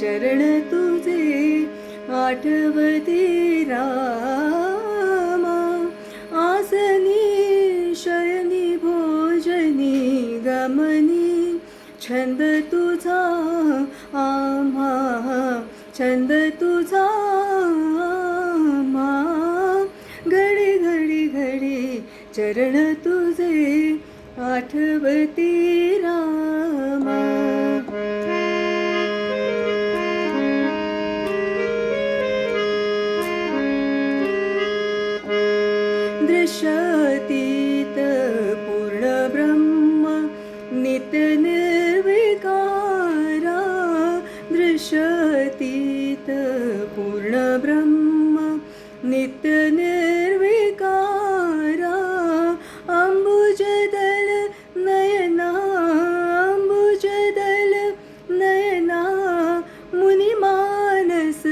चरण तुझे आठवते रामा. आसनी शयनी भोजनी गमनी छंद तुझा आम्हा, छंद तुझा आम्हा. घडी घडी घडी चरण तुझे आठवते रामा. दृश्यातीत पूर्ण ब्रह्म नित्य निर्विकारा. दृश्यातीत पूर्ण ब्रह्म नित्य निर्विकारा. अंबुजदल नयना, अंबुजदल नयना मुनिमानस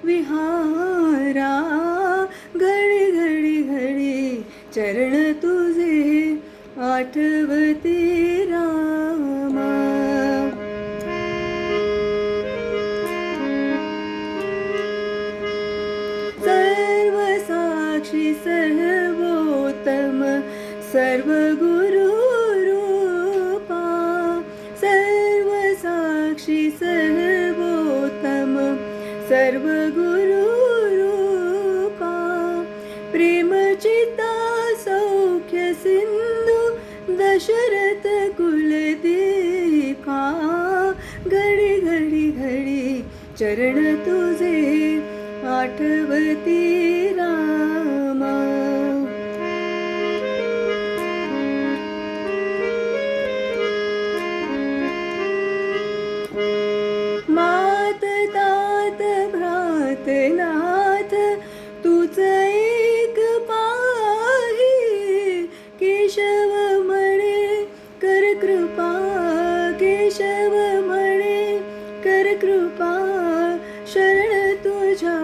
विहारा. घडी घडी घडी चरण तुझे आठवते रामा. सर्व साक्षी सर्वोत्तम सर्व गुरु रूपा. सर्व साक्षी सर्वोत्तम सर्व गुरु रूपा. प्रेम चिता सौख्य सिंधु दशरथ कुलदीपा. घडी घडी घडी चरण तुझे आठवते रामा. मात तात भ्रात नाथ तुझ एक पाही. केशव म्हणे कर कृपा, केशव म्हणे कर कृपा. शरण तुझ्या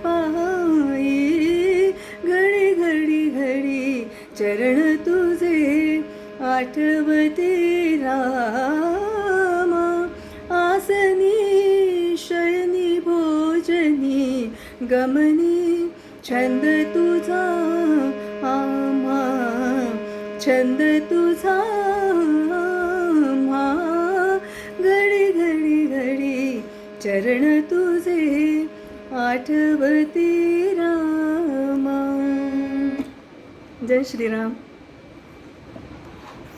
पायी. घडी घडी घडी चरण तुझे आठवते रामा. आसनी शयनी भोजनी गमनी छंद तुझा आम्हा, छंद तुझा आम्हा. घडी घडी घडी चरण तुझे आठवते रामा. जय श्रीराम.